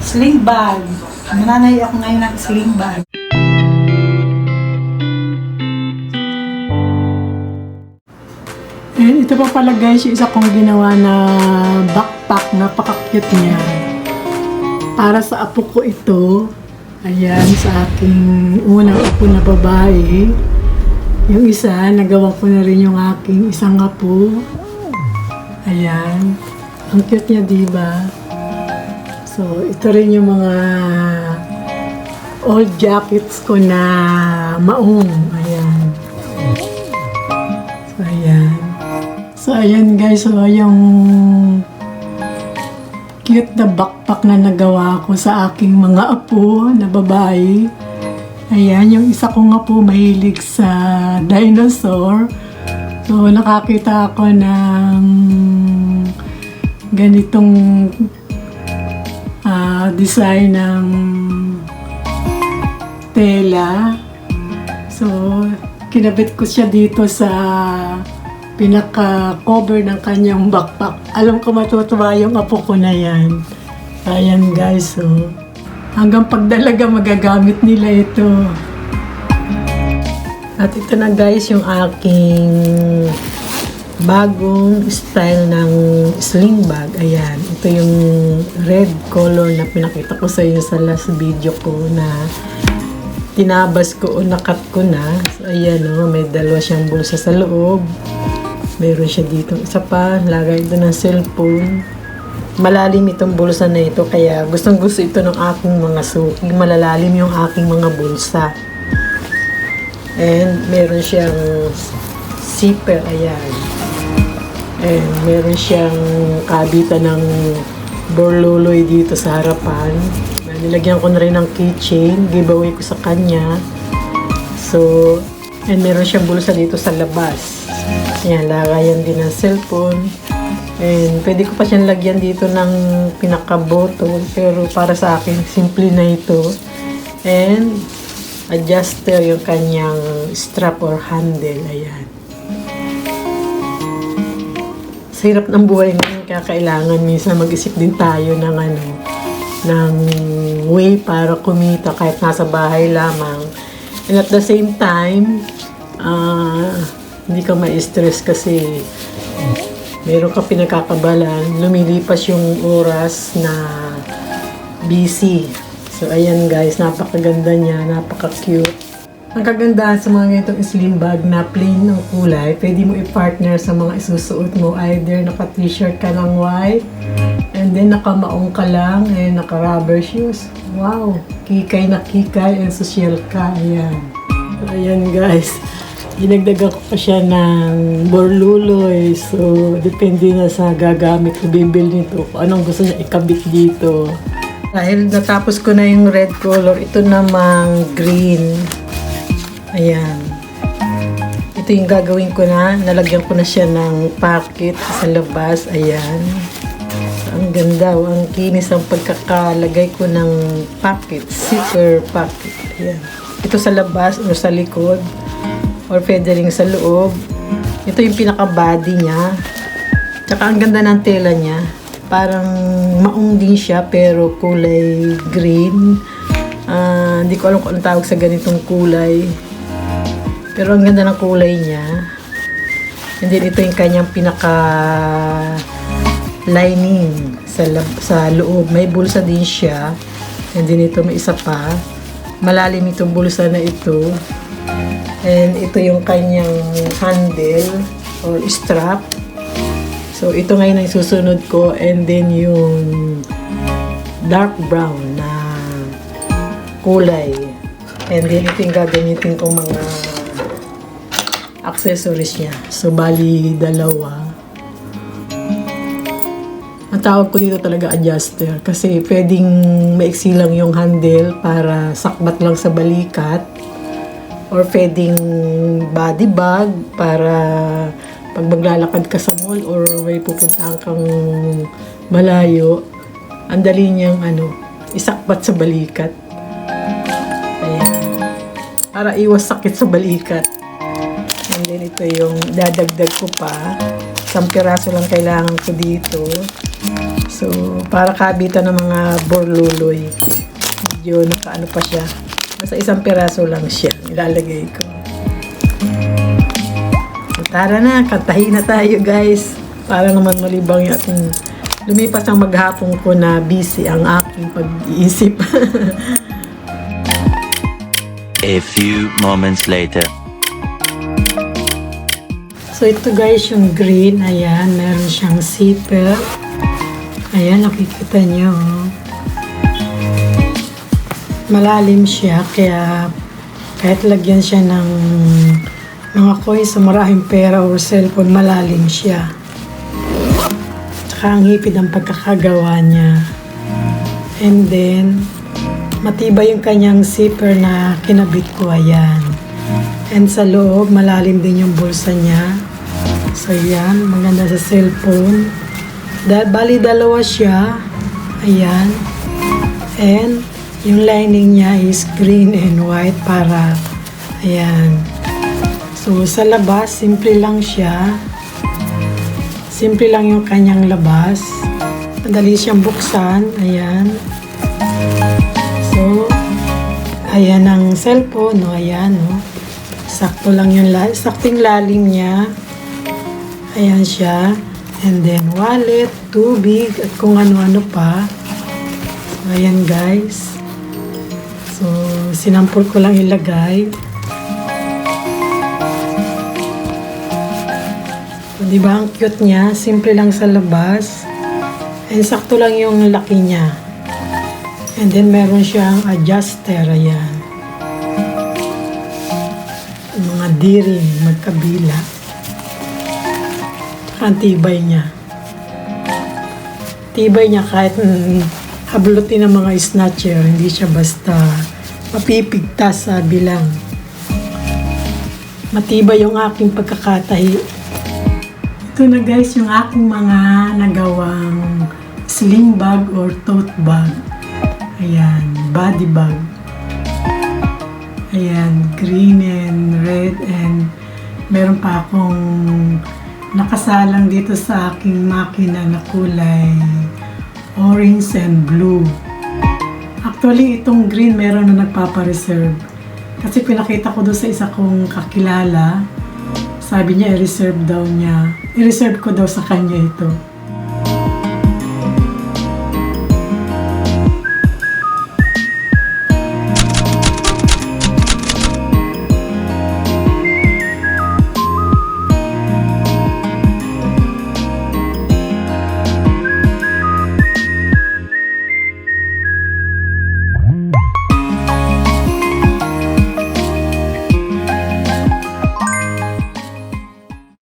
Sling bag. Mananay ako ngayon ng sling bag. And ito pa pala guys, yung isa kong ginawa na backpack. Napaka-cute niya. Para sa apo ko ito. Ayan, sa aking unang apo na babae. Yung isa, nagawa ko na rin yung aking isang apo. Ayan. Ang cute niya, diba? So, ito rin yung mga old jackets ko na maong. Ayan. So, ayan. So, ayan guys. So, yung cute na backpack na nagawa ko sa aking mga apo na babae. Ayan, yung isa ko nga po mahilig sa dinosaur. So, nakakita ako ng ganitong design ng tela. So, kinabit ko siya dito sa pinaka-cover ng kanyang backpack. Alam ko matutuwa yung apo ko na yan. Ayan guys, so hanggang pagdalaga magagamit nila ito. At ito na guys yung aking bagong style ng sling bag. Ayan, ito yung red color na pinakita ko sa inyo sa last video ko na tinabas ko o nakat ko na. So, ayan o, may dalawa siyang bulsa sa loob. Meron siya dito isa pa, lagay ito ng cellphone. Malalim itong bulsa na ito, kaya gustong gusto ito ng aking mga suki. Malalalim yung aking mga bulsa. And meron siyang zipper, ayan. And meron siyang kabitan ng borloloy dito sa harapan. Nilagyan ko na rin ng keychain, giveaway ko sa kanya. So, and meron siyang bulsa dito sa labas. Ayan, lagayan din ng cellphone. And pwede ko pa siyang lagyan dito ng pinaka-bottle. Pero para sa akin, simple na ito. And adjuster yung kanyang strap or handle. Ayan. Sa hirap ng buhay ngayon, kaya kailangan minsan mag-isip din tayo ng ng way para kumita kahit nasa bahay lamang. And at the same time, hindi ka ma-stress kasi meron ka pinagkakabalan, lumilipas yung oras na busy. So, ayan guys, napakaganda niya, napaka-cute. Ang kagandahan sa mga ganitong slim bag na plain ng kulay, pwede mo i-partner sa mga isusuot mo. Either naka-t-shirt ka ng white, and then nakamaong ka lang, and naka-rubber shoes. Wow! Kikay na kikay, and social ka. Ayan. So, ayan guys. Dinagdagan ko pa siya ng borluloy. So, depende na sa gagamit o bibil nito. Kung anong gusto niya ikabit dito. Dahil natapos ko na yung red color, ito namang green. Ayan. Ito yung gagawin ko na. Nalagyan ko na siya ng pocket sa labas. Ayan. So, ang ganda. Ang kinis ang pagkakalagay ko ng pocket. Zipper pocket. Ayan. Ito sa labas o sa likod. Or pwede rin sa loob. Ito yung pinaka-body niya. Tsaka ang ganda ng tela niya. Parang maong din siya pero kulay green. Hindi ko alam kung anong tawag sa ganitong kulay. Pero ang ganda ng kulay niya. And then ito yung kanyang pinaka-lining sa loob. May bulsa din siya. And then ito may isa pa. Malalim itong bulsa na ito. And ito yung kanyang handle or strap. So, ito ngayon ang susunod ko. And then yung dark brown na kulay. And then ito yung gagamitin kong mga accessories niya. So, bali dalawa. Ang tawag ko dito talaga adjuster. Kasi pwedeng maiksi lang yung handle para sakbat lang sa balikat. Or pwedeng body bag para pag maglalakad ka sa mall or may pupuntahan kang malayo, ang dali niyang isakbat sa balikat. Ayan. Para iwas sakit sa balikat. And then ito yung dadagdag ko pa. Isang piraso lang kailangan ko dito. So, para kabitan ng mga borluloy. Medyo nakaano pa siya. Basta isang piraso lang siya. Ilalagay ko. So, tara na. Kantahin na tayo, guys. Para naman malibang yung lumipas ang maghapon ko na busy ang aking pag-iisip. A few moments later. So, ito guys, yung green. Ayan, meron siyang zipper. Ayan, nakikita nyo. Malalim siya, kaya kahit lagyan siya ng mga coins sa maraming pera or cellphone, malalim siya. Tsaka ang hipid ang pagkakagawa niya. And then, matibay yung kanyang zipper na kinabit ko, ayan. And sa loob, malalim din yung bulsa niya. So, yan, maganda sa cellphone. Bali, dalawa siya. Ayan. And, yung lining niya is green and white para, ayan. So, sa labas, simple lang siya. Simple lang yung kanyang labas. Madali siyang buksan. Ayan. So, ayan ang cellphone. No? Ayan, no? Sakto lang yung sakting lalim niya. Ayan siya. And then, wallet, tubig, at kung ano-ano pa. So, ayan guys. So, sinampol ko lang ilagay. So, diba ang cute niya? Simple lang sa labas. And sakto lang yung laki niya. And then, meron siyang adjuster. Ayan. Mga D-ring, magkabila. Ang tibay niya. Tibay niya kahit hablutin ng mga snatcher, hindi siya basta mapipigtas sa bilang. Matibay yung aking pagkakatahi. Ito na guys, yung aking mga nagawang sling bag or tote bag. Ayan, body bag. Ayan, green and red and meron pa akong nakasalang dito sa aking makina na kulay orange and blue. Actually, itong green meron na nagpapa-reserve. Kasi pinakita ko doon sa isa kong kakilala. Sabi niya, i-reserve daw niya. I-reserve ko daw sa kanya ito.